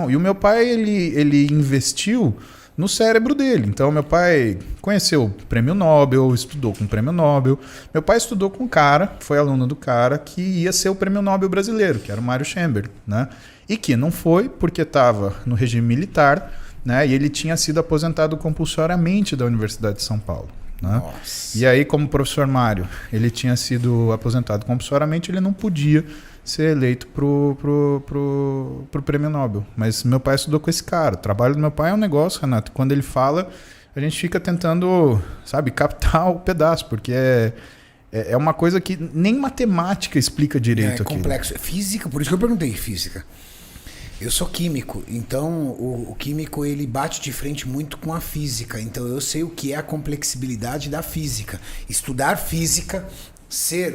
E o meu pai, ele investiu no cérebro dele. Então, meu pai conheceu o prêmio Nobel, estudou com o prêmio Nobel. Meu pai estudou com um cara, foi aluno do cara, que ia ser o prêmio Nobel brasileiro, que era o Mário Chamberlain, né? E que não foi porque estava no regime militar, né? E ele tinha sido aposentado compulsoriamente da Universidade de São Paulo. Né? E aí, como o professor Mário, ele tinha sido aposentado compulsoriamente, ele não podia ser eleito pro prêmio Nobel. Mas meu pai estudou com esse cara. O trabalho do meu pai é um negócio, Renato. Quando ele fala, a gente fica tentando, sabe, captar o pedaço, porque é uma coisa que nem matemática explica direito. É complexo. Física, por isso que eu perguntei física. Eu sou químico, então o químico ele bate de frente muito com a física. Então eu sei o que é a complexibilidade da física. Estudar física,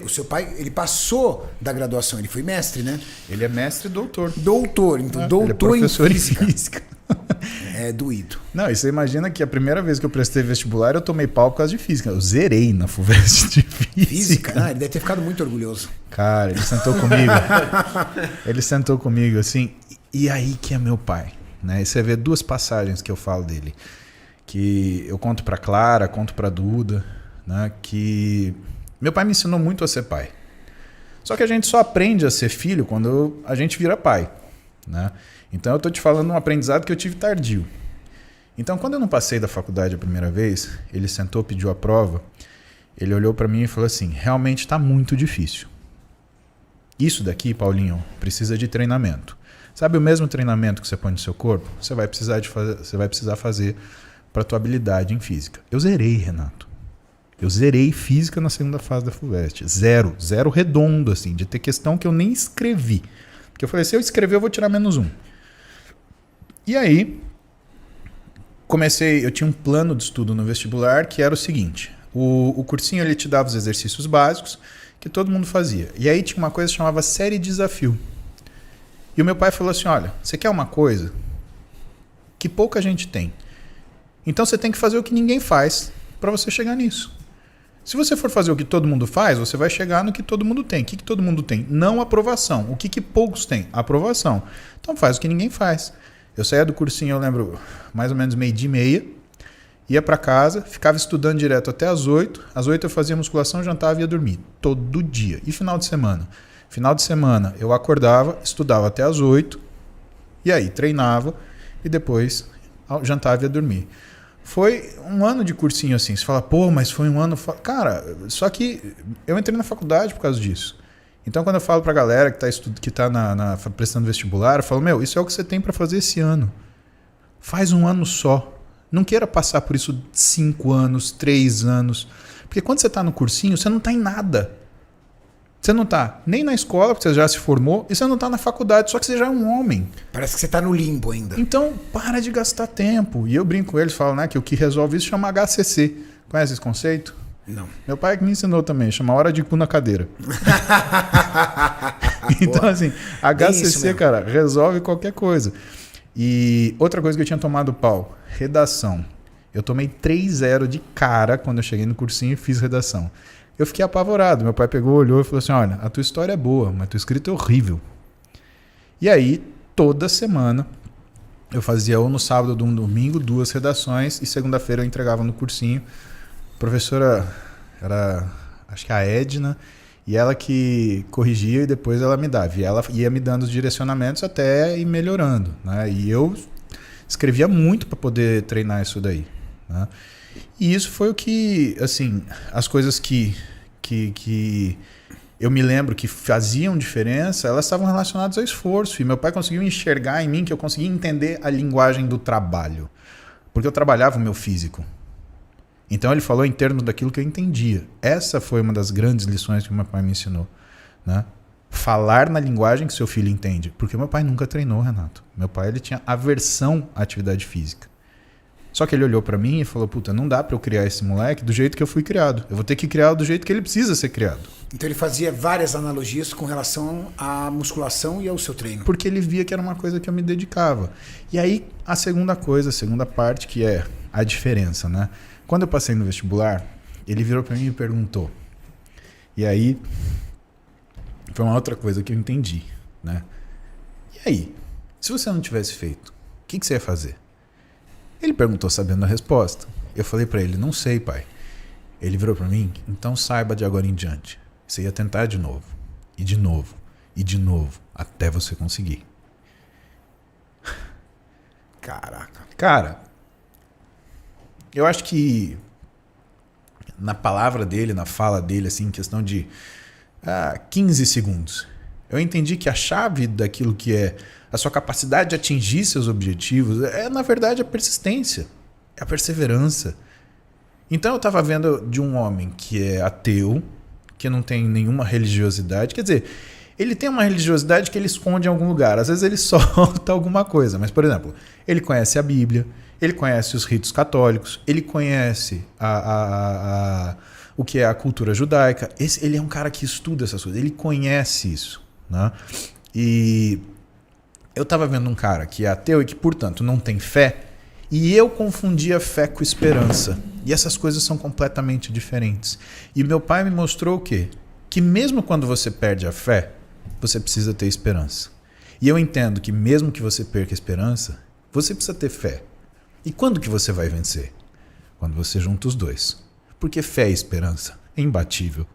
o seu pai, ele passou da graduação, ele foi mestre, né? Ele é mestre e doutor. Doutor, então doutor ele é professor em física. É doído. Não, e você imagina que a primeira vez que eu prestei vestibular eu tomei pau por causa de física. Eu zerei na FUVEST de física. Física? Não, ele deve ter ficado muito orgulhoso. Cara, ele sentou comigo. Ele sentou comigo assim. E aí que é meu pai, né? E você vê duas passagens que eu falo dele, que eu conto para Clara, conto para Duda, né? Que meu pai me ensinou muito a ser pai. Só que a gente só aprende a ser filho quando a gente vira pai, né? Então eu tô te falando um aprendizado que eu tive tardio. Então quando eu não passei da faculdade a primeira vez, ele sentou, pediu a prova, ele olhou para mim e falou assim: realmente está muito difícil. Isso daqui, Paulinho, precisa de treinamento. Sabe o mesmo treinamento que você põe no seu corpo? Você vai precisar fazer para a tua habilidade em física. Eu zerei, Renato. Eu zerei física na segunda fase da FUVEST. Zero redondo, assim, de ter questão que eu nem escrevi. Porque eu falei, se eu escrever, eu vou tirar -1. E aí, eu tinha um plano de estudo no vestibular que era o seguinte: o cursinho ele te dava os exercícios básicos que todo mundo fazia. E aí tinha uma coisa que chamava série de desafio. E o meu pai falou assim: olha, você quer uma coisa que pouca gente tem. Então você tem que fazer o que ninguém faz para você chegar nisso. Se você for fazer o que todo mundo faz, você vai chegar no que todo mundo tem. O que todo mundo tem? Não aprovação. O que poucos têm? Aprovação. Então faz o que ninguém faz. Eu saía do cursinho, eu lembro, mais ou menos 12:30, ia para casa, ficava estudando direto até às 8. Às 8 eu fazia musculação, jantava e ia dormir. Todo dia. E final de semana? Final de semana eu acordava, estudava até às 8, e aí treinava, e depois jantava e ia dormir. Foi um ano de cursinho assim. Você fala, pô, mas foi um ano... Cara, só que eu entrei na faculdade por causa disso. Então quando eu falo pra galera que tá prestando vestibular, eu falo, meu, isso é o que você tem para fazer esse ano. Faz um ano só. Não queira passar por isso 5 anos, 3 anos. Porque quando você tá no cursinho, você não tá em nada. Você não está nem na escola, porque você já se formou, e você não está na faculdade, só que você já é um homem. Parece que você está no limbo ainda. Então, para de gastar tempo. E eu brinco com eles, falo, né, que o que resolve isso chama HCC. Conhece esse conceito? Não. Meu pai que me ensinou também, chama hora de cu na cadeira. Então, assim, HCC, cara, resolve qualquer coisa. E outra coisa que eu tinha tomado pau, redação. Eu tomei 3-0 de cara quando eu cheguei no cursinho e fiz redação. Eu fiquei apavorado. Meu pai pegou, olhou e falou assim, olha, a tua história é boa, mas tua escrita é horrível. E aí, toda semana, eu fazia ou no sábado ou no domingo 2 redações e segunda-feira eu entregava no cursinho. A professora era, acho que a Edna, e ela que corrigia e depois ela me dava. E ela ia me dando os direcionamentos até ir melhorando, né? E eu escrevia muito para poder treinar isso daí, né? E isso foi o que, assim, as coisas que eu me lembro que faziam diferença, elas estavam relacionadas ao esforço. E meu pai conseguiu enxergar em mim que eu conseguia entender a linguagem do trabalho. Porque eu trabalhava o meu físico. Então ele falou em termos daquilo que eu entendia. Essa foi uma das grandes lições que meu pai me ensinou, né? Falar na linguagem que seu filho entende. Porque meu pai nunca treinou, Renato. Meu pai ele tinha aversão à atividade física. Só que ele olhou pra mim e falou, puta, não dá pra eu criar esse moleque do jeito que eu fui criado. Eu vou ter que criá-lo do jeito que ele precisa ser criado. Então ele fazia várias analogias com relação à musculação e ao seu treino. Porque ele via que era uma coisa que eu me dedicava. E aí, a segunda parte, que é a diferença, né? Quando eu passei no vestibular, ele virou pra mim e me perguntou. E aí, foi uma outra coisa que eu entendi, né? E aí? Se você não tivesse feito, o que você ia fazer? Ele perguntou sabendo a resposta. Eu falei para ele, não sei, pai. Ele virou para mim, então saiba de agora em diante. Você ia tentar de novo, e de novo, e de novo, até você conseguir. Caraca. Cara, eu acho que na palavra dele, na fala dele, assim, em questão de 15 segundos, eu entendi que a chave daquilo que é a sua capacidade de atingir seus objetivos é, na verdade, a persistência, é a perseverança. Então eu estava vendo de um homem que é ateu, que não tem nenhuma religiosidade, quer dizer, ele tem uma religiosidade que ele esconde em algum lugar. Às vezes ele solta alguma coisa. Mas, por exemplo, ele conhece a Bíblia, ele conhece os ritos católicos, ele conhece o que é a cultura judaica. Ele é um cara que estuda essas coisas, ele conhece isso. Né? E eu estava vendo um cara que é ateu e que, portanto, não tem fé. E eu confundia fé com esperança. E essas coisas são completamente diferentes. E meu pai me mostrou o quê? Que mesmo quando você perde a fé, você precisa ter esperança. E eu entendo que mesmo que você perca a esperança, você precisa ter fé. E quando que você vai vencer? Quando você junta os dois. Porque fé e esperança é imbatível.